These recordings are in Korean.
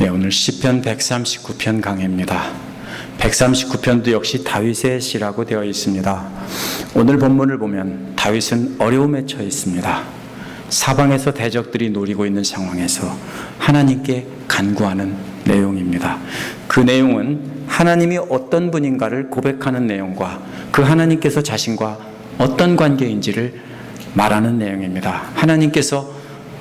네, 오늘 시편 139편 강해입니다. 139편도 역시 다윗의 시라고 되어 있습니다. 오늘 본문을 보면 다윗은 어려움에 처해 있습니다. 사방에서 대적들이 노리고 있는 상황에서 하나님께 간구하는 내용입니다. 그 내용은 하나님이 어떤 분인가를 고백하는 내용과 그 하나님께서 자신과 어떤 관계인지를 말하는 내용입니다. 하나님께서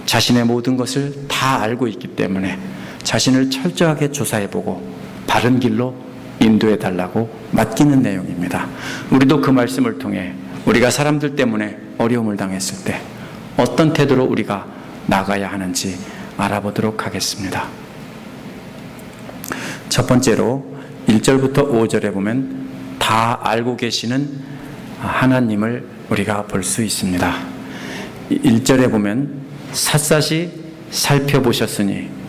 자신의 모든 것을 다 알고 있기 때문에 자신을 철저하게 조사해보고 바른 길로 인도해달라고 맡기는 내용입니다. 우리도 그 말씀을 통해 우리가 사람들 때문에 어려움을 당했을 때 어떤 태도로 우리가 나가야 하는지 알아보도록 하겠습니다. 첫 번째로 1절부터 5절에 보면 다 알고 계시는 하나님을 우리가 볼 수 있습니다. 1절에 보면 샅샅이 살펴보셨으니,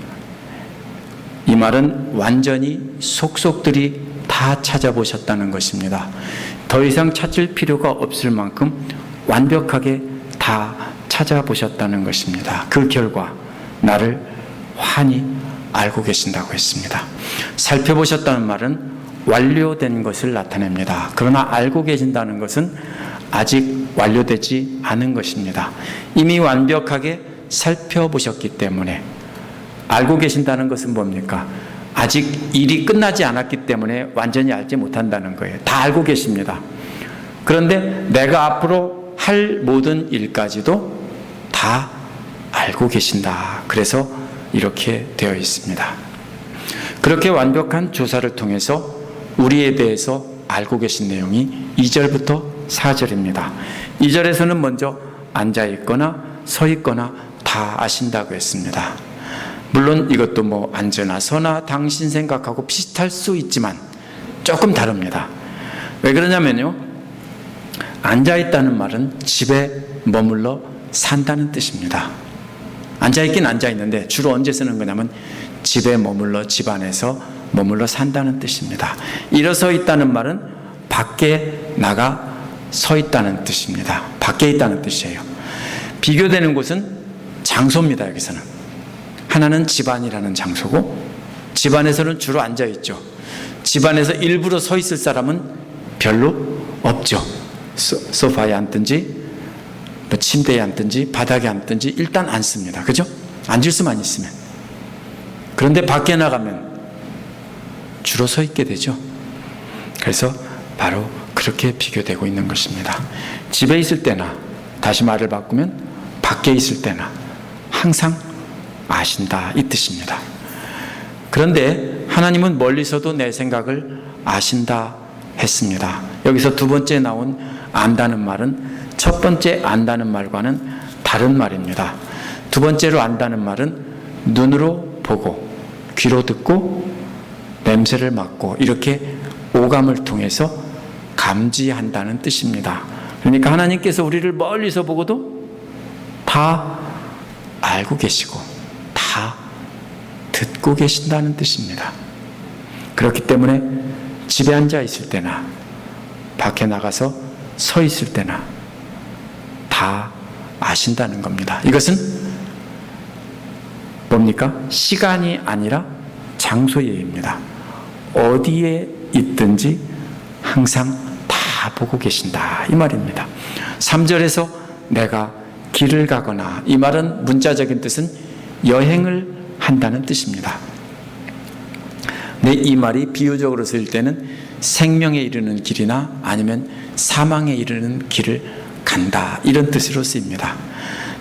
이 말은 완전히 속속들이 다 찾아보셨다는 것입니다. 더 이상 찾을 필요가 없을 만큼 완벽하게 다 찾아보셨다는 것입니다. 그 결과 나를 환히 알고 계신다고 했습니다. 살펴보셨다는 말은 완료된 것을 나타냅니다. 그러나 알고 계신다는 것은 아직 완료되지 않은 것입니다. 이미 완벽하게 살펴보셨기 때문에, 알고 계신다는 것은 뭡니까? 아직 일이 끝나지 않았기 때문에 완전히 알지 못한다는 거예요. 다 알고 계십니다. 그런데 내가 앞으로 할 모든 일까지도 다 알고 계신다. 그래서 이렇게 되어 있습니다. 그렇게 완벽한 조사를 통해서 우리에 대해서 알고 계신 내용이 2절부터 4절입니다. 2절에서는 먼저 앉아있거나 서있거나 다 아신다고 했습니다. 물론 이것도 앉으나 서나 당신 생각하고 비슷할 수 있지만 조금 다릅니다. 왜 그러냐면요, 앉아있다는 말은 집에 머물러 산다는 뜻입니다. 앉아있긴 앉아있는데 주로 언제 쓰는 거냐면 집에 머물러, 집 안에서 머물러 산다는 뜻입니다. 일어서 있다는 말은 밖에 나가 서 있다는 뜻입니다. 밖에 있다는 뜻이에요. 비교되는 곳은 장소입니다. 여기서는 하나는 집안이라는 장소고, 집안에서는 주로 앉아있죠. 집안에서 일부러 서 있을 사람은 별로 없죠. 소파에 앉든지 침대에 앉든지 바닥에 앉든지 일단 앉습니다. 그죠? 앉을 수만 있으면. 그런데 밖에 나가면 주로 서 있게 되죠. 그래서 바로 그렇게 비교되고 있는 것입니다. 집에 있을 때나, 다시 말을 바꾸면 밖에 있을 때나 항상 아신다, 이 뜻입니다. 그런데 하나님은 멀리서도 내 생각을 아신다 했습니다. 여기서 두 번째 나온 안다는 말은 첫 번째 안다는 말과는 다른 말입니다. 두 번째로 안다는 말은 눈으로 보고, 귀로 듣고, 냄새를 맡고, 이렇게 오감을 통해서 감지한다는 뜻입니다. 그러니까 하나님께서 우리를 멀리서 보고도 다 알고 계시고 다 듣고 계신다는 뜻입니다. 그렇기 때문에 집에 앉아 있을 때나 밖에 나가서 서 있을 때나 다 아신다는 겁니다. 이것은 뭡니까? 시간이 아니라 장소예입니다. 어디에 있든지 항상 다 보고 계신다, 이 말입니다. 3절에서 내가 길을 가거나, 이 말은 문자적인 뜻은 여행을 한다는 뜻입니다. 이 말이 비유적으로 쓸 때는 생명에 이르는 길이나 아니면 사망에 이르는 길을 간다, 이런 뜻으로 쓰입니다.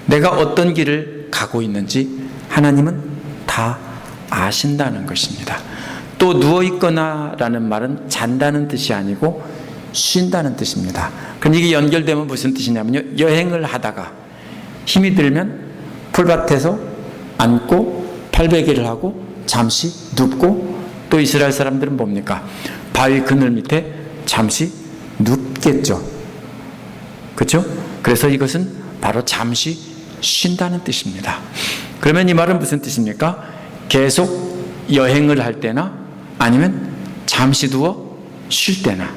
내가 어떤 길을 가고 있는지 하나님은 다 아신다는 것입니다. 또 누워있거나 라는 말은 잔다는 뜻이 아니고 쉰다는 뜻입니다. 그럼 이게 연결되면 무슨 뜻이냐면요, 여행을 하다가 힘이 들면 풀밭에서 앉고 팔베개를 하고 잠시 눕고, 또 이스라엘 사람들은 뭡니까? 바위 그늘 밑에 잠시 눕겠죠. 그렇죠? 그래서 이것은 바로 잠시 쉰다는 뜻입니다. 그러면 이 말은 무슨 뜻입니까? 계속 여행을 할 때나 아니면 잠시 두어 쉴 때나.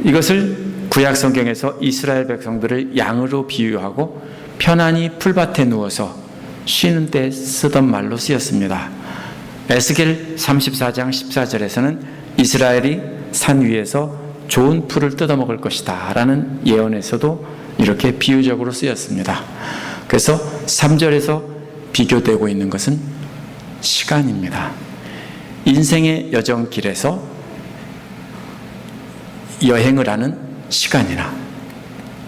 이것을 구약 성경에서 이스라엘 백성들을 양으로 비유하고 편안히 풀밭에 누워서 쉬는 때 쓰던 말로 쓰였습니다. 에스겔 34장 14절에서는 이스라엘이 산 위에서 좋은 풀을 뜯어먹을 것이다 라는 예언에서도 이렇게 비유적으로 쓰였습니다. 그래서 3절에서 비교되고 있는 것은 시간입니다. 인생의 여정길에서 여행을 하는 시간이나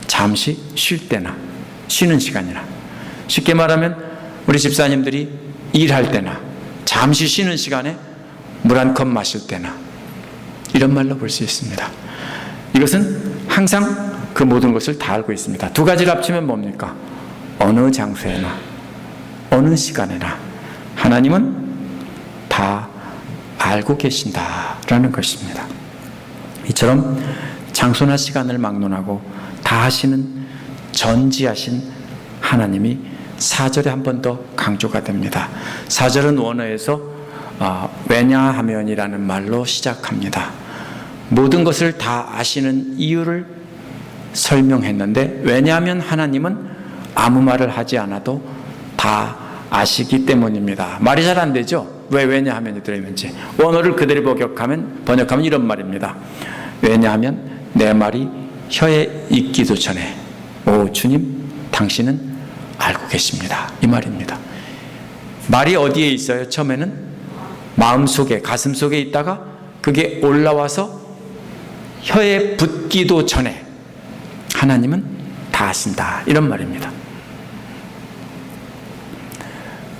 잠시 쉴 때나 쉬는 시간이나, 쉽게 말하면 우리 집사님들이 일할 때나 잠시 쉬는 시간에 물 한 컵 마실 때나, 이런 말로 볼 수 있습니다. 이것은 항상 그 모든 것을 다 알고 있습니다. 두 가지를 합치면 뭡니까? 어느 장소에나 어느 시간에나 하나님은 다 알고 계신다라는 것입니다. 이처럼 장소나 시간을 막론하고 다 하시는 전지하신 하나님이 4절에 한 번 더 강조가 됩니다. 4절은 원어에서 왜냐하면이라는 말로 시작합니다. 모든 것을 다 아시는 이유를 설명했는데, 왜냐하면 하나님은 아무 말을 하지 않아도 다 아시기 때문입니다. 말이 잘 안 되죠? 왜 왜냐하면이 들어있는지. 원어를 그대로 번역하면 이런 말입니다. 왜냐하면 내 말이 혀에 익기도 전에 오 주님 당신은 알고 계십니다, 이 말입니다. 말이 어디에 있어요? 처음에는 마음속에, 가슴속에 있다가 그게 올라와서 혀에 붙기도 전에 하나님은 다 아신다, 이런 말입니다.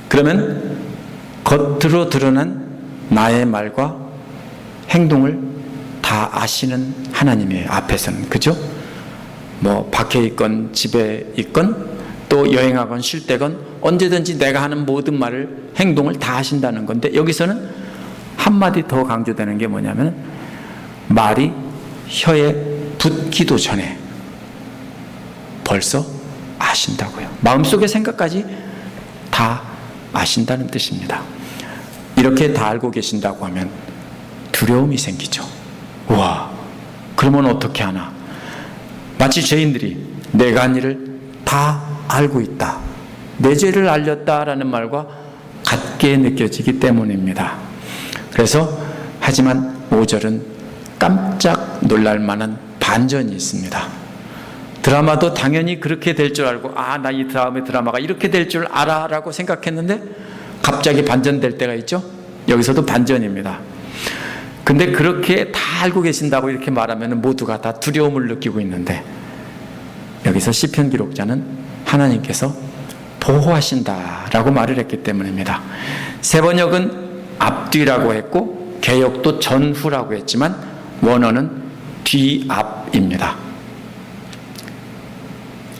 그러면 겉으로 드러난 나의 말과 행동을 다 아시는 하나님이에요, 앞에서는. 그죠? 뭐 밖에 있건 집에 있건 또 여행하건 쉴 때건 언제든지 내가 하는 모든 말을, 행동을 다 하신다는 건데, 여기서는 한마디 더 강조되는 게 뭐냐면 말이 혀에 붙기도 전에 벌써 아신다고요. 마음속의 생각까지 다 아신다는 뜻입니다. 이렇게 다 알고 계신다고 하면 두려움이 생기죠. 우와, 그러면 어떻게 하나? 마치 죄인들이 내가 한 일을 다 알고 있다, 내 죄를 알렸다라는 말과 같게 느껴지기 때문입니다. 그래서 하지만 5절은 깜짝 놀랄 만한 반전이 있습니다. 드라마도 당연히 그렇게 될 줄 알고, 나 이 다음에 드라마가 이렇게 될 줄 알아 라고 생각했는데 갑자기 반전될 때가 있죠. 여기서도 반전입니다. 근데 그렇게 다 알고 계신다고 이렇게 말하면 모두가 다 두려움을 느끼고 있는데, 여기서 시편 기록자는 하나님께서 보호하신다라고 말을 했기 때문입니다. 세 번역은 앞뒤라고 했고 개역도 전후라고 했지만 원어는 뒤앞입니다.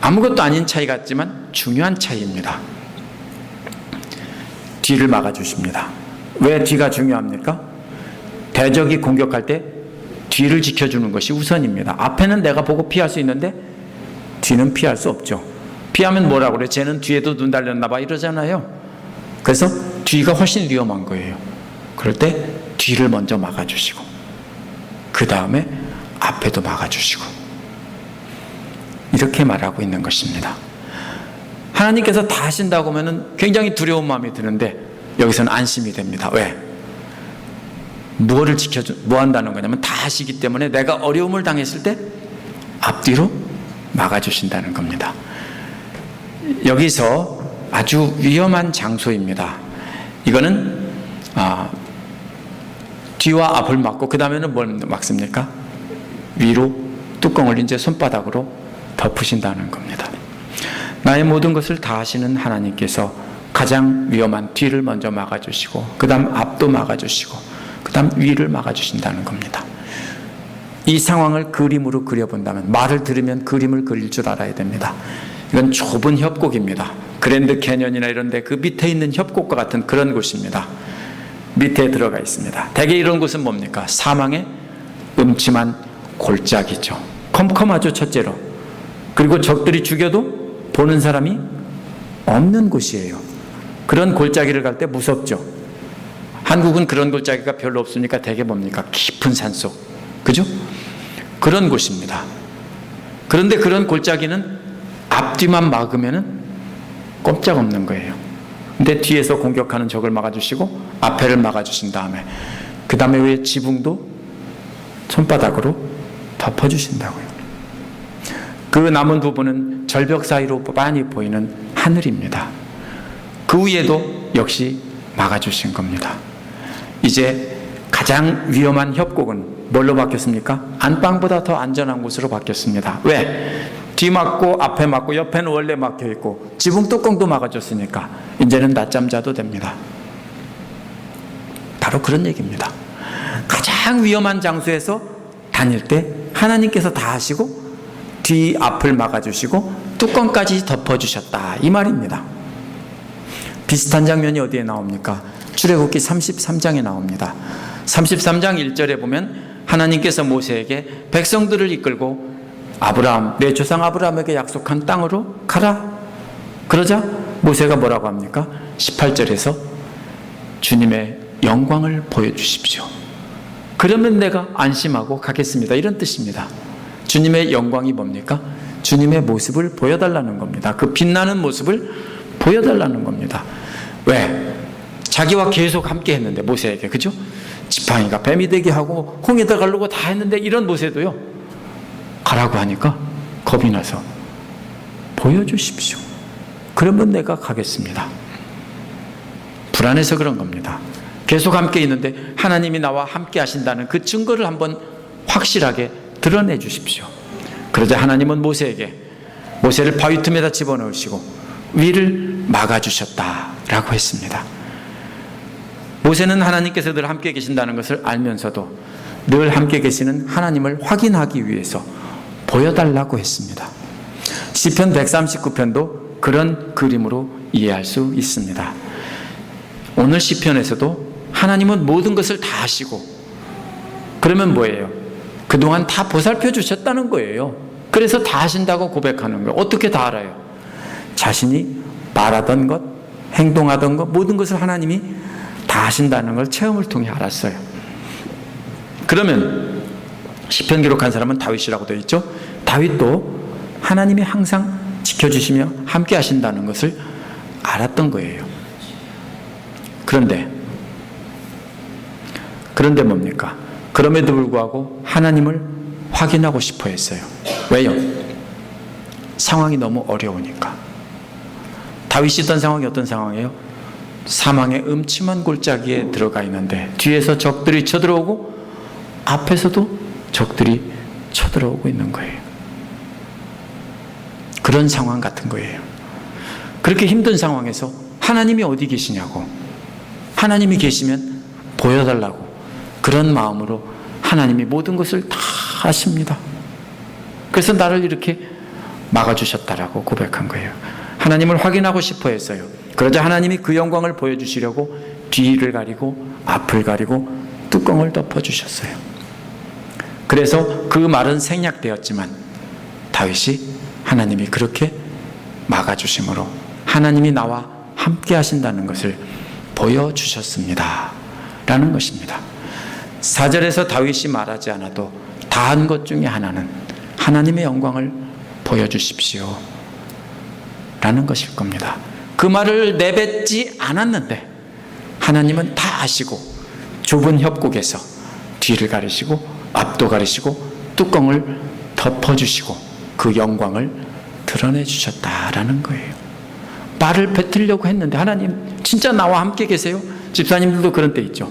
아무것도 아닌 차이 같지만 중요한 차이입니다. 뒤를 막아주십니다. 왜 뒤가 중요합니까? 대적이 공격할 때 뒤를 지켜주는 것이 우선입니다. 앞에는 내가 보고 피할 수 있는데 뒤는 피할 수 없죠. 피하면 뭐라고 그래? 쟤는 뒤에도 눈 달렸나 봐 이러잖아요. 그래서 뒤가 훨씬 위험한 거예요. 그럴 때 뒤를 먼저 막아주시고 그 다음에 앞에도 막아주시고, 이렇게 말하고 있는 것입니다. 하나님께서 다 하신다고 하면 굉장히 두려운 마음이 드는데 여기서는 안심이 됩니다. 왜? 뭐 한다는 거냐면 다 하시기 때문에 내가 어려움을 당했을 때 앞뒤로 막아주신다는 겁니다. 여기서 아주 위험한 장소입니다. 이거는 뒤와 앞을 막고 그 다음에는 뭘 막습니까? 위로 뚜껑을 이제 손바닥으로 덮으신다는 겁니다. 나의 모든 것을 다 하시는 하나님께서 가장 위험한 뒤를 먼저 막아주시고 그 다음 앞도 막아주시고 그 다음 위를 막아주신다는 겁니다. 이 상황을 그림으로 그려본다면, 말을 들으면 그림을 그릴 줄 알아야 됩니다. 이건 좁은 협곡입니다. 그랜드 캐년이나 이런 데 그 밑에 있는 협곡과 같은 그런 곳입니다. 밑에 들어가 있습니다. 대개 이런 곳은 뭡니까? 사망의 음침한 골짜기죠. 컴컴하죠, 첫째로. 그리고 적들이 죽여도 보는 사람이 없는 곳이에요. 그런 골짜기를 갈 때 무섭죠. 한국은 그런 골짜기가 별로 없으니까 대개 뭡니까? 깊은 산속, 그죠? 그런 곳입니다. 그런데 그런 골짜기는 앞뒤만 막으면 꼼짝없는 거예요. 근데 뒤에서 공격하는 적을 막아주시고 앞에를 막아주신 다음에 그 다음에 왜 지붕도 손바닥으로 덮어주신다고요. 그 남은 부분은 절벽 사이로 많이 보이는 하늘입니다. 그 위에도 역시 막아주신 겁니다. 이제 가장 위험한 협곡은 뭘로 바뀌었습니까? 안방보다 더 안전한 곳으로 바뀌었습니다. 왜? 뒤 막고 앞에 막고 옆에는 원래 막혀있고 지붕 뚜껑도 막아줬으니까 이제는 낮잠 자도 됩니다. 바로 그런 얘기입니다. 가장 위험한 장소에서 다닐 때 하나님께서 다 하시고 뒤 앞을 막아주시고 뚜껑까지 덮어주셨다, 이 말입니다. 비슷한 장면이 어디에 나옵니까? 출애굽기 33장에 나옵니다. 33장 1절에 보면 하나님께서 모세에게 백성들을 이끌고 아브라함, 내 조상 아브라함에게 약속한 땅으로 가라. 그러자 모세가 뭐라고 합니까? 18절에서 주님의 영광을 보여주십시오. 그러면 내가 안심하고 가겠습니다, 이런 뜻입니다. 주님의 영광이 뭡니까? 주님의 모습을 보여달라는 겁니다. 그 빛나는 모습을 보여달라는 겁니다. 왜? 자기와 계속 함께 했는데, 모세에게, 그죠? 지팡이가 뱀이 되게 하고 홍에 들어가려고 다 했는데 이런 모세도요, 가라고 하니까 겁이 나서 보여주십시오. 그러면 내가 가겠습니다. 불안해서 그런 겁니다. 계속 함께 있는데 하나님이 나와 함께 하신다는 그 증거를 한번 확실하게 드러내 주십시오. 그러자 하나님은 모세를 바위 틈에다 집어넣으시고 위를 막아주셨다라고 했습니다. 모세는 하나님께서 늘 함께 계신다는 것을 알면서도 늘 함께 계시는 하나님을 확인하기 위해서 보여달라고 했습니다. 시편 139편도 그런 그림으로 이해할 수 있습니다. 오늘 시편에서도 하나님은 모든 것을 다 아시고, 그러면 뭐예요? 그동안 다 보살펴 주셨다는 거예요. 그래서 다 하신다고 고백하는 거예요. 어떻게 다 알아요? 자신이 말하던 것, 행동하던 것, 모든 것을 하나님이 다 하신다는 걸 체험을 통해 알았어요. 그러면 시편 기록한 사람은 다윗이라고 되어 있죠. 다윗도 하나님이 항상 지켜주시며 함께 하신다는 것을 알았던 거예요. 그런데 뭡니까? 그럼에도 불구하고 하나님을 확인하고 싶어 했어요. 왜요? 상황이 너무 어려우니까. 다윗이 있던 상황이 어떤 상황이에요? 사망의 음침한 골짜기에 들어가 있는데 뒤에서 적들이 쳐들어오고 앞에서도 적들이 쳐들어오고 있는 거예요. 그런 상황 같은 거예요. 그렇게 힘든 상황에서 하나님이 어디 계시냐고, 하나님이 계시면 보여달라고, 그런 마음으로 하나님이 모든 것을 다 하십니다. 그래서 나를 이렇게 막아주셨다라고 고백한 거예요. 하나님을 확인하고 싶어 했어요. 그러자 하나님이 그 영광을 보여주시려고 뒤를 가리고 앞을 가리고 뚜껑을 덮어주셨어요. 그래서 그 말은 생략되었지만 다윗이 하나님이 그렇게 막아주심으로 하나님이 나와 함께 하신다는 것을 보여주셨습니다 라는 것입니다. 4절에서 다윗이 말하지 않아도 다 한 것 중에 하나는 하나님의 영광을 보여주십시오 라는 것일 겁니다. 그 말을 내뱉지 않았는데 하나님은 다 아시고 좁은 협곡에서 뒤를 가리시고 앞도 가리시고 뚜껑을 덮어주시고 그 영광을 드러내 주셨다라는 거예요. 말을 뱉으려고 했는데 하나님 진짜 나와 함께 계세요? 집사님들도 그런 때 있죠.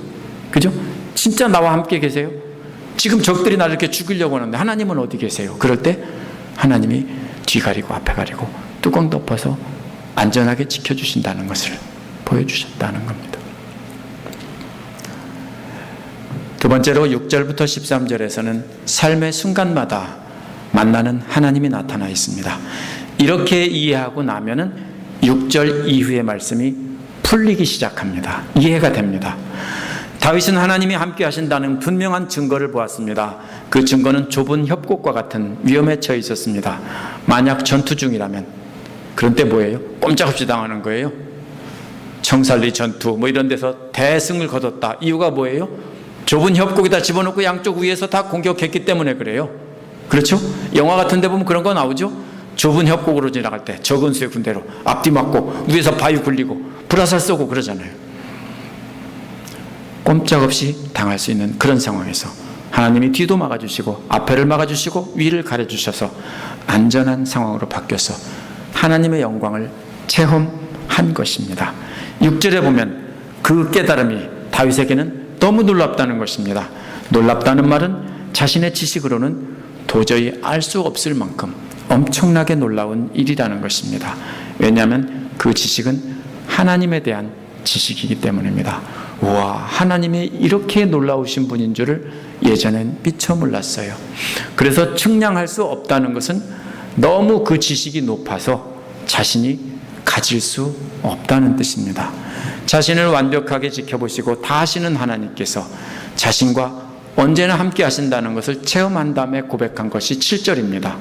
그죠? 진짜 나와 함께 계세요? 지금 적들이 나를 이렇게 죽이려고 하는데 하나님은 어디 계세요? 그럴 때 하나님이 뒤 가리고 앞에 가리고 뚜껑 덮어서 안전하게 지켜주신다는 것을 보여주셨다는 겁니다. 두 번째로 6절부터 13절에서는 삶의 순간마다 만나는 하나님이 나타나 있습니다. 이렇게 이해하고 나면은 6절 이후의 말씀이 풀리기 시작합니다. 이해가 됩니다. 다윗은 하나님이 함께 하신다는 분명한 증거를 보았습니다. 그 증거는 좁은 협곡과 같은 위험에 처해 있었습니다. 만약 전투 중이라면, 그런 때 뭐예요? 꼼짝없이 당하는 거예요. 청살리 전투 뭐 이런 데서 대승을 거뒀다. 이유가 뭐예요? 좁은 협곡에다 집어넣고 양쪽 위에서 다 공격했기 때문에 그래요. 그렇죠? 영화 같은 데 보면 그런 거 나오죠? 좁은 협곡으로 지나갈 때 적은수의 군대로 앞뒤 맞고 위에서 바위 굴리고 불화살 쏘고 그러잖아요. 꼼짝없이 당할 수 있는 그런 상황에서 하나님이 뒤도 막아주시고 앞에를 막아주시고 위를 가려주셔서 안전한 상황으로 바뀌어서 하나님의 영광을 체험한 것입니다. 6절에 보면 그 깨달음이 다윗에게는 너무 놀랍다는 것입니다. 놀랍다는 말은 자신의 지식으로는 도저히 알 수 없을 만큼 엄청나게 놀라운 일이라는 것입니다. 왜냐하면 그 지식은 하나님에 대한 지식이기 때문입니다. 우와, 하나님이 이렇게 놀라우신 분인 줄을 예전엔 미처 몰랐어요. 그래서 측량할 수 없다는 것은 너무 그 지식이 높아서 자신이 가질 수 없다는 뜻입니다. 자신을 완벽하게 지켜보시고 다 하시는 하나님께서 자신과 언제나 함께 하신다는 것을 체험한 다음에 고백한 것이 7절입니다.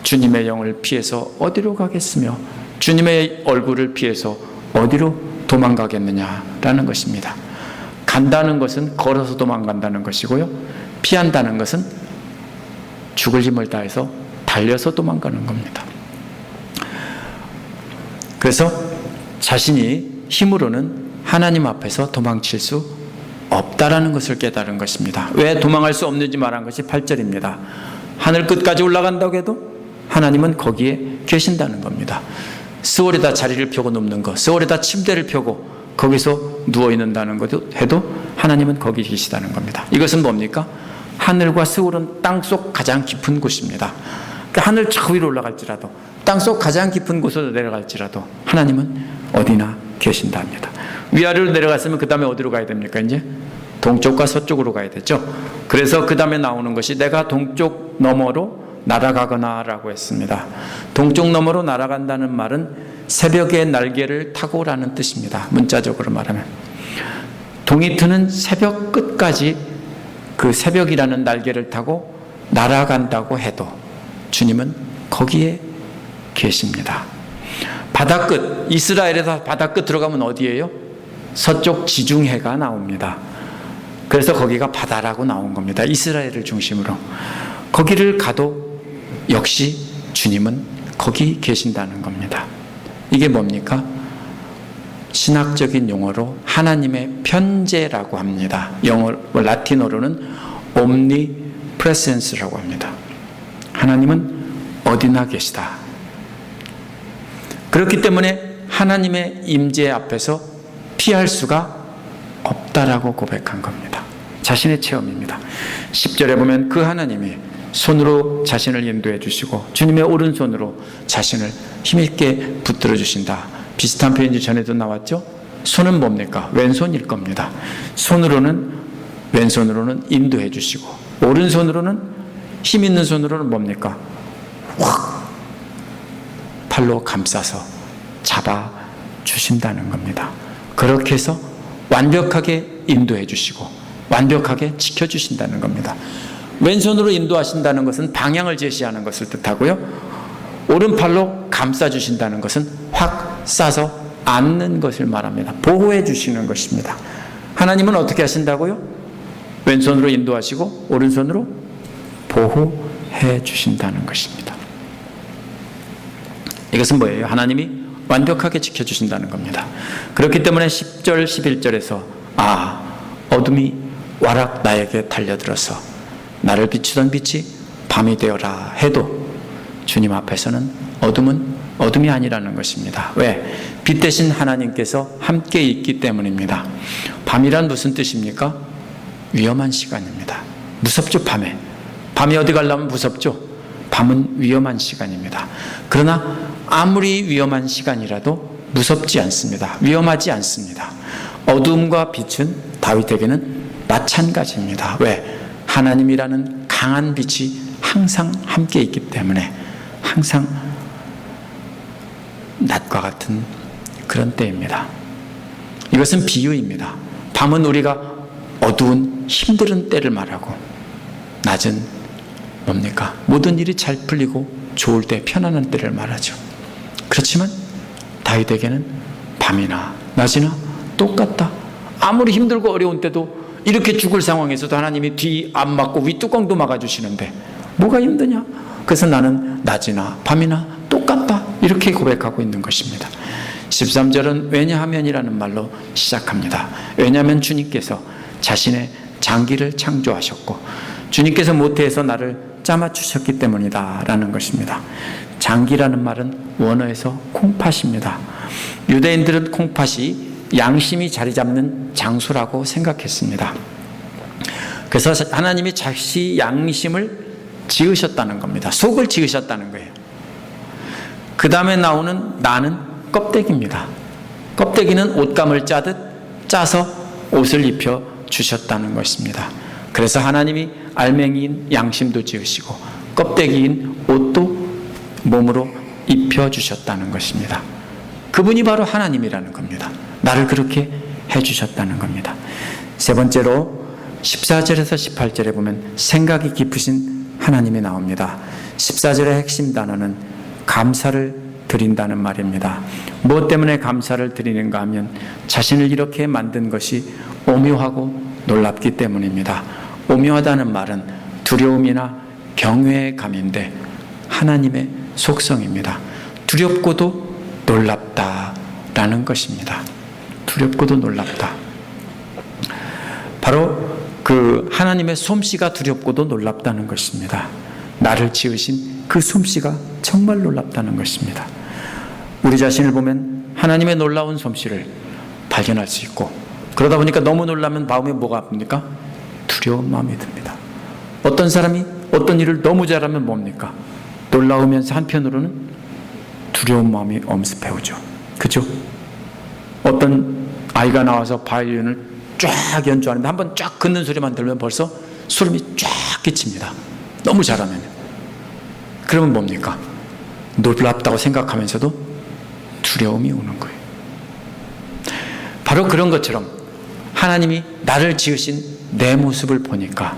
주님의 영을 피해서 어디로 가겠으며 주님의 얼굴을 피해서 어디로 도망가겠느냐라는 것입니다. 간다는 것은 걸어서 도망간다는 것이고요. 피한다는 것은 죽을 힘을 다해서 달려서 도망가는 겁니다. 그래서 자신이 힘으로는 하나님 앞에서 도망칠 수 없다라는 것을 깨달은 것입니다. 왜 도망할 수 없는지 말한 것이 8절입니다. 하늘 끝까지 올라간다고 해도 하나님은 거기에 계신다는 겁니다. 스월에다 자리를 펴고 눕는 것, 스월에다 침대를 펴고 거기서 누워있는다는 것도 해도 하나님은 거기 계시다는 겁니다. 이것은 뭡니까? 하늘과 스월은 땅속 가장 깊은 곳입니다. 그러니까 하늘 저 위로 올라갈지라도 땅속 가장 깊은 곳으로 내려갈지라도 하나님은 어디나 계신다 합니다. 위아래로 내려갔으면 그 다음에 어디로 가야 됩니까? 이제 동쪽과 서쪽으로 가야 되죠. 그래서 그 다음에 나오는 것이 내가 동쪽 너머로 날아가거나 라고 했습니다. 동쪽 너머로 날아간다는 말은 새벽의 날개를 타고라는 뜻입니다. 문자적으로 말하면 동이 트는 새벽 끝까지 그 새벽이라는 날개를 타고 날아간다고 해도 주님은 거기에 계십니다. 바다 끝, 이스라엘에서 바다 끝 들어가면 어디예요? 서쪽 지중해가 나옵니다. 그래서 거기가 바다라고 나온 겁니다. 이스라엘을 중심으로. 거기를 가도 역시 주님은 거기 계신다는 겁니다. 이게 뭡니까? 신학적인 용어로 하나님의 편재라고 합니다. 라틴어로는 omnipresence라고 합니다. 하나님은 어디나 계시다. 그렇기 때문에 하나님의 임재 앞에서 피할 수가 없다라고 고백한 겁니다. 자신의 체험입니다. 10절에 보면 그 하나님이 손으로 자신을 인도해 주시고 주님의 오른손으로 자신을 힘있게 붙들어 주신다. 비슷한 표현이 전에도 나왔죠. 손은 뭡니까? 왼손일 겁니다. 왼손으로는 인도해 주시고 오른손으로는 힘 있는 손으로는 뭡니까? 확 팔로 감싸서 잡아 주신다는 겁니다. 그렇게 해서 완벽하게 인도해 주시고 완벽하게 지켜주신다는 겁니다. 왼손으로 인도하신다는 것은 방향을 제시하는 것을 뜻하고요. 오른팔로 감싸주신다는 것은 확 싸서 안는 것을 말합니다. 보호해 주시는 것입니다. 하나님은 어떻게 하신다고요? 왼손으로 인도하시고 오른손으로 보호해 주신다는 것입니다. 이것은 뭐예요? 하나님이 완벽하게 지켜주신다는 겁니다. 그렇기 때문에 10절 11절에서 어둠이 와락 나에게 달려들어서 나를 비추던 빛이 밤이 되어라 해도 주님 앞에서는 어둠이 아니라는 것입니다. 왜? 빛 대신 하나님께서 함께 있기 때문입니다. 밤이란 무슨 뜻입니까? 위험한 시간입니다. 무섭죠, 밤에. 밤에 어디 가려면 무섭죠. 밤은 위험한 시간입니다. 그러나 아무리 위험한 시간이라도 무섭지 않습니다. 위험하지 않습니다. 어둠과 빛은 다윗에게는 마찬가지입니다. 왜? 하나님이라는 강한 빛이 항상 함께 있기 때문에 항상 낮과 같은 그런 때입니다. 이것은 비유입니다. 밤은 우리가 어두운 힘든 때를 말하고 낮은 뭡니까? 모든 일이 잘 풀리고 좋을 때 편안한 때를 말하죠. 그렇지만 다윗에게는 밤이나 낮이나 똑같다. 아무리 힘들고 어려운 때도 이렇게 죽을 상황에서도 하나님이 뒤 안 막고 위 뚜껑도 막아주시는데 뭐가 힘드냐? 그래서 나는 낮이나 밤이나 똑같다. 이렇게 고백하고 있는 것입니다. 13절은 왜냐하면이라는 말로 시작합니다. 왜냐하면 주님께서 자신의 장기를 창조하셨고 주님께서 모태에서 나를 짜맞추셨기 때문이다 라는 것입니다. 장기라는 말은 원어에서 콩팥입니다. 유대인들은 콩팥이 양심이 자리 잡는 장소라고 생각했습니다. 그래서 하나님이 자신의 양심을 지으셨다는 겁니다. 속을 지으셨다는 거예요. 그 다음에 나오는 나는 껍데기입니다. 껍데기는 옷감을 짜서 옷을 입혀 주셨다는 것입니다. 그래서 하나님이 알맹이인 양심도 지으시고 껍데기인 옷도 몸으로 입혀 주셨다는 것입니다. 그분이 바로 하나님이라는 겁니다. 나를 그렇게 해주셨다는 겁니다. 세 번째로 14절에서 18절에 보면 생각이 깊으신 하나님이 나옵니다. 14절의 핵심 단어는 감사를 드린다는 말입니다. 무엇 때문에 감사를 드리는가 하면 자신을 이렇게 만든 것이 오묘하고 놀랍기 때문입니다. 오묘하다는 말은 두려움이나 경외의 감인데 하나님의 속성입니다. 두렵고도 놀랍다라는 것입니다. 두렵고도 놀랍다. 바로 그 하나님의 솜씨가 두렵고도 놀랍다는 것입니다. 나를 지으신 그 솜씨가 정말 놀랍다는 것입니다. 우리 자신을 보면 하나님의 놀라운 솜씨를 발견할 수 있고 그러다 보니까 너무 놀라면 마음에 뭐가 아픕니까? 두려운 마음이 듭니다. 어떤 사람이 어떤 일을 너무 잘하면 뭡니까? 놀라우면서 한편으로는 두려운 마음이 엄습해오죠. 그죠? 어떤 아이가 나와서 바이올린을 쫙 연주하는데 한번 쫙 긋는 소리만 들으면 벌써 소름이 쫙 끼칩니다. 너무 잘하면. 그러면 뭡니까? 놀랍다고 생각하면서도 두려움이 오는 거예요. 바로 그런 것처럼 하나님이 나를 지으신 내 모습을 보니까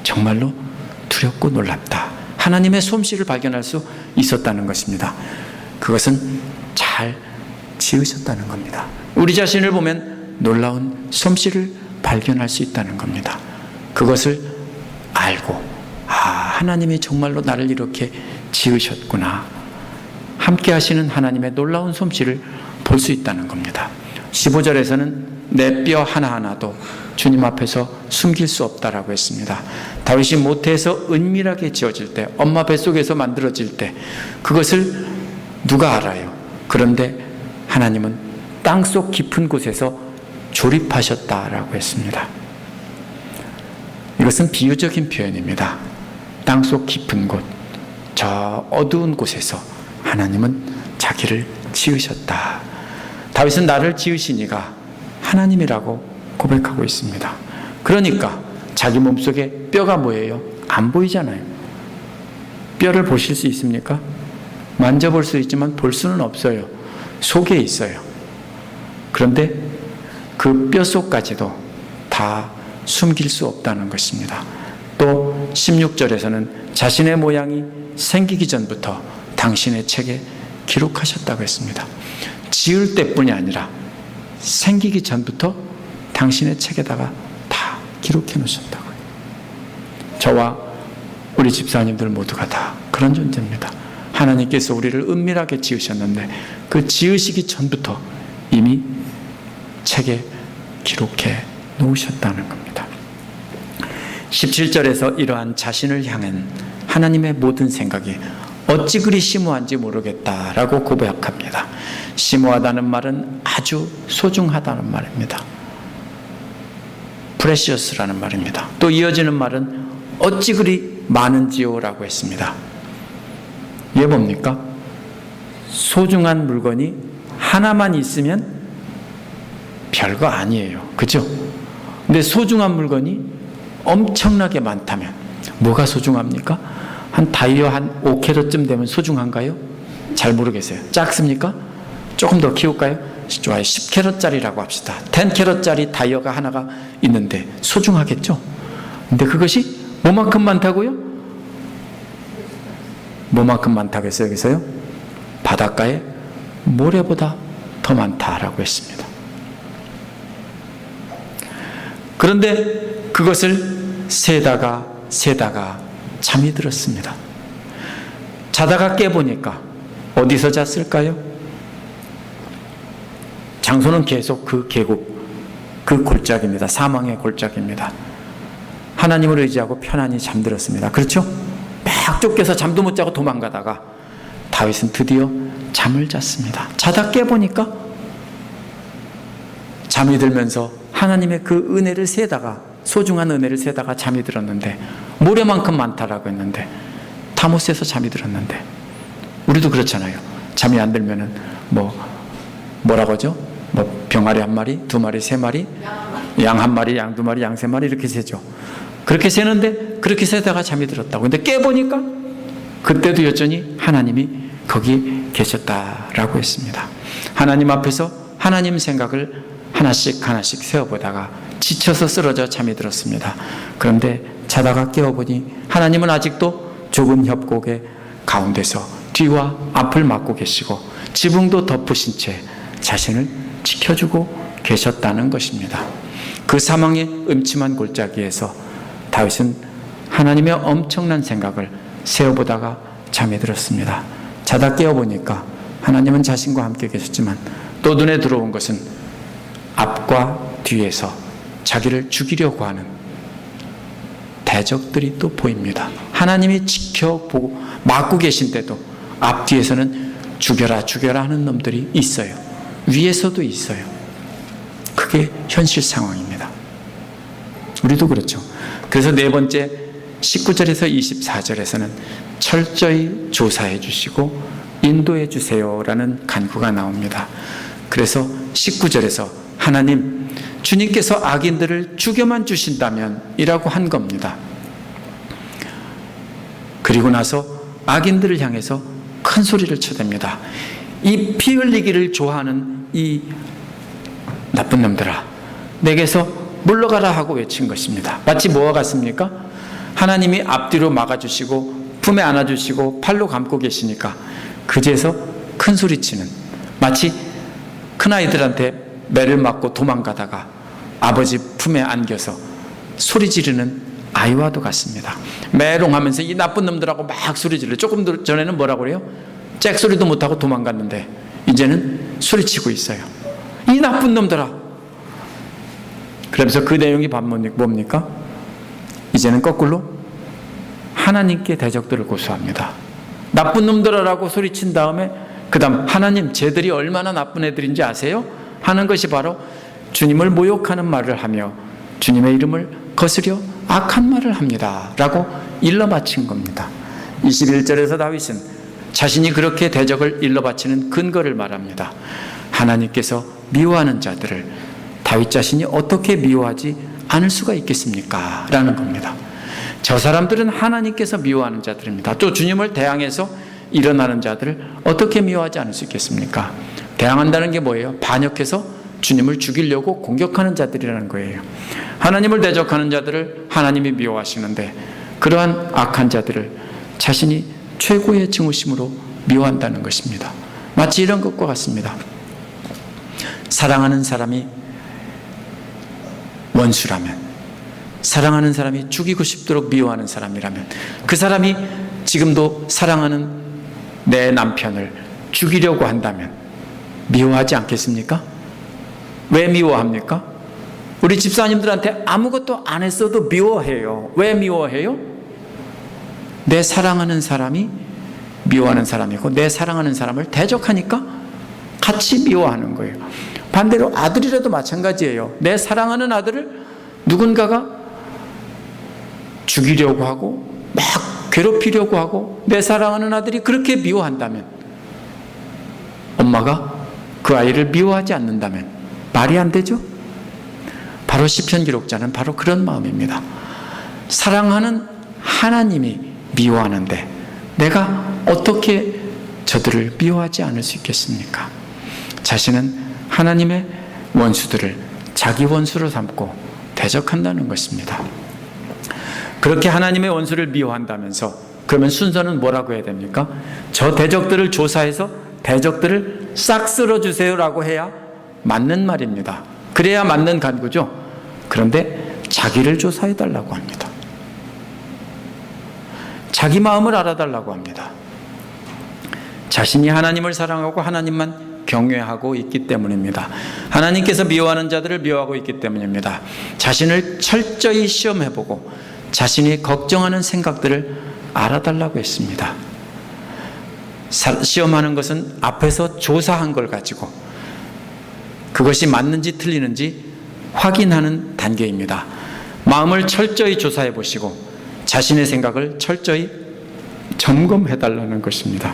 정말로 두렵고 놀랍다. 하나님의 솜씨를 발견할 수 있었다는 것입니다. 그것은 잘 지으셨다는 겁니다. 우리 자신을 보면 놀라운 솜씨를 발견할 수 있다는 겁니다. 그것을 알고 하나님이 정말로 나를 이렇게 지으셨구나. 함께 하시는 하나님의 놀라운 솜씨를 볼 수 있다는 겁니다. 15절에서는 내 뼈 하나하나도 주님 앞에서 숨길 수 없다라고 했습니다. 다윗이 모태에서 은밀하게 지어질 때, 엄마 뱃속에서 만들어질 때 그것을 누가 알아요? 그런데 하나님은 땅속 깊은 곳에서 조립하셨다라고 했습니다. 이것은 비유적인 표현입니다. 땅속 깊은 곳, 저 어두운 곳에서 하나님은 자기를 지으셨다. 다윗은 나를 지으신 이가 하나님이라고 고백하고 있습니다. 그러니까 자기 몸속에 뼈가 뭐예요? 안 보이잖아요. 뼈를 보실 수 있습니까? 만져볼 수 있지만 볼 수는 없어요. 속에 있어요. 그런데 그 뼈 속까지도 다 숨길 수 없다는 것입니다. 또 16절에서는 자신의 모양이 생기기 전부터 당신의 책에 기록하셨다고 했습니다. 지을 때뿐이 아니라 생기기 전부터 당신의 책에다가 다 기록해 놓으셨다고요. 저와 우리 집사님들 모두가 다 그런 존재입니다. 하나님께서 우리를 은밀하게 지으셨는데 그 지으시기 전부터 이미 책에 기록해 놓으셨다는 겁니다. 17절에서 이러한 자신을 향한 하나님의 모든 생각이 어찌 그리 심오한지 모르겠다라고 고백합니다. 심오하다는 말은 아주 소중하다는 말입니다. 프레시어스라는 말입니다. 또 이어지는 말은 어찌 그리 많은지요라고 했습니다. 이게 뭡니까? 소중한 물건이 하나만 있으면 별거 아니에요. 그죠? 근데 소중한 물건이 엄청나게 많다면 뭐가 소중합니까? 한 다이어 한 5캐럿쯤 되면 소중한가요? 잘 모르겠어요. 작습니까? 조금 더 키울까요? 좋아요. 10캐럿짜리라고 합시다. 10캐럿짜리 다이어가 하나가 있는데 소중하겠죠? 근데 그것이 뭐만큼 많다고요? 뭐만큼 많다고 했어요? 여기서요? 바닷가에 모래보다 더 많다라고 했습니다. 그런데 그것을 세다가 잠이 들었습니다. 자다가 깨보니까 어디서 잤을까요? 장소는 계속 그 계곡, 그 골짜기입니다. 사망의 골짜기입니다. 하나님을 의지하고 편안히 잠들었습니다. 그렇죠? 막 쫓겨서 잠도 못 자고 도망가다가 다윗은 드디어 잠을 잤습니다. 자다 깨보니까 잠이 들면서 하나님의 그 은혜를 세다가, 소중한 은혜를 세다가 잠이 들었는데, 모래만큼 많다라고 했는데 다 못 세서 잠이 들었는데, 우리도 그렇잖아요. 잠이 안 들면은 뭐라고 하죠? 병아리 한 마리, 두 마리, 세 마리, 양 한 마리, 양 두 마리, 양 세 마리 이렇게 세죠. 그렇게 세는데 그렇게 세다가 잠이 들었다고. 근데 깨보니까 그때도 여전히 하나님이 거기 계셨다라고 했습니다. 하나님 앞에서 하나님 생각을 하나씩 하나씩 세어보다가 지쳐서 쓰러져 잠이 들었습니다. 그런데 자다가 깨어보니 하나님은 아직도 좁은 협곡의 가운데서 뒤와 앞을 막고 계시고 지붕도 덮으신 채 자신을 지켜주고 계셨다는 것입니다. 그 사망의 음침한 골짜기에서 다윗은 하나님의 엄청난 생각을 세어보다가 잠이 들었습니다. 자다 깨어보니까 하나님은 자신과 함께 계셨지만 또 눈에 들어온 것은 앞과 뒤에서 자기를 죽이려고 하는 대적들이 또 보입니다. 하나님이 지켜보고 막고 계신데도 앞뒤에서는 죽여라 죽여라 하는 놈들이 있어요. 위에서도 있어요. 그게 현실 상황입니다. 우리도 그렇죠. 그래서 네 번째 19절에서 24절에서는 철저히 조사해 주시고 인도해 주세요라는 간구가 나옵니다. 그래서 19절에서 하나님, 주님께서 악인들을 죽여만 주신다면 이라고 한 겁니다. 그리고 나서 악인들을 향해서 큰 소리를 쳐댑니다. 이 피 흘리기를 좋아하는 이 나쁜 놈들아, 내게서 물러가라 하고 외친 것입니다. 마치 뭐와 같습니까? 하나님이 앞뒤로 막아주시고 품에 안아주시고 팔로 감고 계시니까 그제서 큰 소리치는, 마치 큰아이들한테 매를 맞고 도망가다가 아버지 품에 안겨서 소리 지르는 아이와도 같습니다. 메롱하면서 이 나쁜 놈들하고 막 소리 지르. 조금 전에는 뭐라고 그래요? 잭소리도 못하고 도망갔는데 이제는 소리치고 있어요. 이 나쁜 놈들아. 그러면서 그 내용이 뭡니까? 이제는 거꾸로 하나님께 대적들을 고소합니다. 나쁜 놈들아라고 소리친 다음에 그 다음 하나님, 쟤들이 얼마나 나쁜 애들인지 아세요? 하는 것이 바로 주님을 모욕하는 말을 하며 주님의 이름을 거스려 악한 말을 합니다 라고 일러 바친 겁니다. 21절에서 다윗은 자신이 그렇게 대적을 일러 바치는 근거를 말합니다. 하나님께서 미워하는 자들을 다윗 자신이 어떻게 미워하지 않을 수가 있겠습니까? 라는 겁니다. 저 사람들은 하나님께서 미워하는 자들입니다. 또 주님을 대항해서 일어나는 자들을 어떻게 미워하지 않을 수 있겠습니까? 대항한다는 게 뭐예요? 반역해서 주님을 죽이려고 공격하는 자들이라는 거예요. 하나님을 대적하는 자들을 하나님이 미워하시는데 그러한 악한 자들을 자신이 최고의 증오심으로 미워한다는 것입니다. 마치 이런 것과 같습니다. 사랑하는 사람이 원수라면, 사랑하는 사람이 죽이고 싶도록 미워하는 사람이라면, 그 사람이 지금도 사랑하는 내 남편을 죽이려고 한다면 미워하지 않겠습니까? 왜 미워합니까? 우리 집사님들한테 아무것도 안 했어도 미워해요. 왜 미워해요? 내 사랑하는 사람이 미워하는 사람이고 내 사랑하는 사람을 대적하니까 같이 미워하는 거예요. 반대로 아들이라도 마찬가지예요. 내 사랑하는 아들을 누군가가 죽이려고 하고 막 괴롭히려고 하고 내 사랑하는 아들이 그렇게 미워한다면, 엄마가 그 아이를 미워하지 않는다면 말이 안 되죠? 바로 시편 기록자는 바로 그런 마음입니다. 사랑하는 하나님이 미워하는데 내가 어떻게 저들을 미워하지 않을 수 있겠습니까? 자신은 하나님의 원수들을 자기 원수로 삼고 대적한다는 것입니다. 그렇게 하나님의 원수를 미워한다면서 그러면 순서는 뭐라고 해야 됩니까? 저 대적들을 조사해서 대적들을 싹 쓸어주세요라고 해야 맞는 말입니다. 그래야 맞는 간구죠. 그런데 자기를 조사해달라고 합니다. 자기 마음을 알아달라고 합니다. 자신이 하나님을 사랑하고 하나님만 경외하고 있기 때문입니다. 하나님께서 미워하는 자들을 미워하고 있기 때문입니다. 자신을 철저히 시험해보고 자신이 걱정하는 생각들을 알아달라고 했습니다. 시험하는 것은 앞에서 조사한 걸 가지고 그것이 맞는지 틀리는지 확인하는 단계입니다. 마음을 철저히 조사해 보시고 자신의 생각을 철저히 점검해 달라는 것입니다.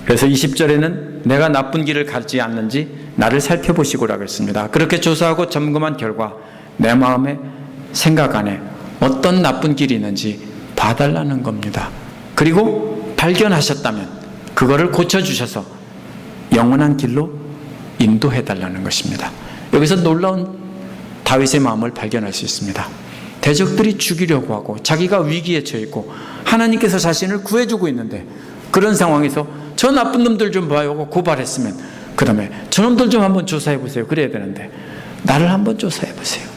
그래서 20절에는 내가 나쁜 길을 가지 않는지 나를 살펴보시고라고 했습니다. 그렇게 조사하고 점검한 결과 내 마음의 생각 안에 어떤 나쁜 길이 있는지 봐달라는 겁니다. 그리고 발견하셨다면 그거를 고쳐주셔서 영원한 길로 인도해달라는 것입니다. 여기서 놀라운 다윗의 마음을 발견할 수 있습니다. 대적들이 죽이려고 하고 자기가 위기에 처해있고 하나님께서 자신을 구해주고 있는데 그런 상황에서 저 나쁜 놈들 좀 봐요 하고 고발했으면 그 다음에 저놈들 좀 한번 조사해보세요 그래야 되는데 나를 한번 조사해보세요.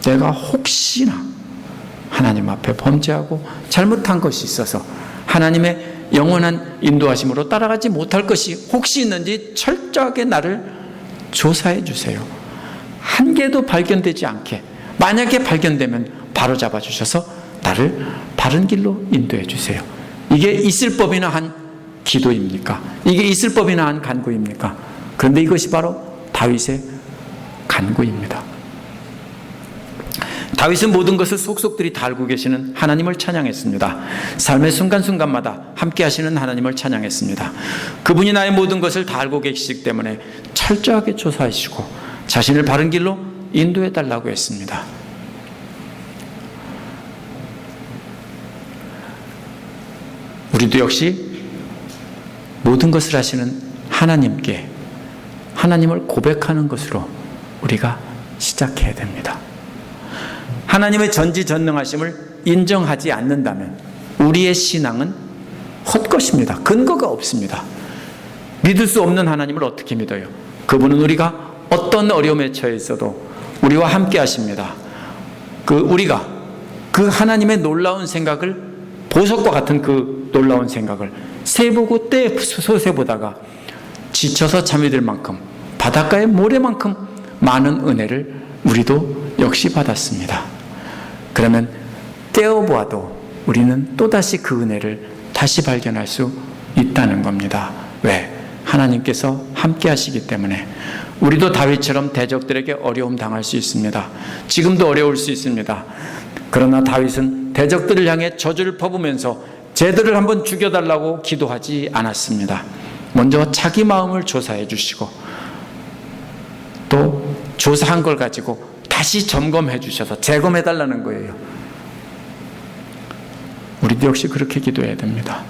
내가 혹시나 하나님 앞에 범죄하고 잘못한 것이 있어서 하나님의 영원한 인도하심으로 따라가지 못할 것이 혹시 있는지 철저하게 나를 조사해 주세요. 한 개도 발견되지 않게 만약에 발견되면 바로 잡아주셔서 나를 바른 길로 인도해 주세요. 이게 있을 법이나 한 기도입니까? 이게 있을 법이나 한 간구입니까? 그런데 이것이 바로 다윗의 간구입니다. 다윗은 모든 것을 속속들이 다 알고 계시는 하나님을 찬양했습니다. 삶의 순간순간마다 함께 하시는 하나님을 찬양했습니다. 그분이 나의 모든 것을 다 알고 계시기 때문에 철저하게 조사하시고 자신을 바른 길로 인도해 달라고 했습니다. 우리도 역시 모든 것을 하시는 하나님께 하나님을 고백하는 것으로 우리가 시작해야 됩니다. 하나님의 전지전능하심을 인정하지 않는다면 우리의 신앙은 헛것입니다. 근거가 없습니다. 믿을 수 없는 하나님을 어떻게 믿어요? 그분은 우리가 어떤 어려움에 처해 있어도 우리와 함께 하십니다. 우리가 그 하나님의 놀라운 생각을 보석과 같은 그 놀라운 생각을 새보고 때 솟에 보다가 지쳐서 잠이 들 만큼 바닷가의 모래만큼 많은 은혜를 우리도 역시 받았습니다. 그러면 떼어보아도 우리는 또다시 그 은혜를 다시 발견할 수 있다는 겁니다. 왜? 하나님께서 함께 하시기 때문에. 우리도 다윗처럼 대적들에게 어려움 당할 수 있습니다. 지금도 어려울 수 있습니다. 그러나 다윗은 대적들을 향해 저주를 퍼부면서 쟤들을 한번 죽여달라고 기도하지 않았습니다. 먼저 자기 마음을 조사해 주시고 또 조사한 걸 가지고 다시 점검해 주셔서 재검해 달라는 거예요. 우리도 역시 그렇게 기도해야 됩니다.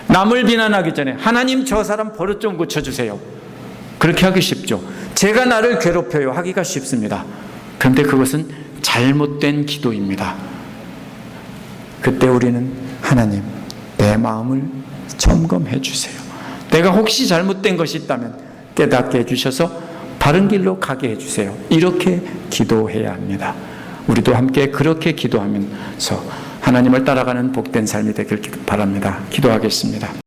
남을 비난하기 전에 하나님 저 사람 버릇 좀 고쳐주세요. 그렇게 하기 쉽죠. 제가 나를 괴롭혀요 하기가 쉽습니다. 그런데 그것은 잘못된 기도입니다. 그때 우리는 하나님 내 마음을 점검해 주세요. 내가 혹시 잘못된 것이 있다면 깨닫게 해주셔서 바른 길로 가게 해주세요. 이렇게 기도해야 합니다. 우리도 함께 그렇게 기도하면서 하나님을 따라가는 복된 삶이 되길 바랍니다. 기도하겠습니다.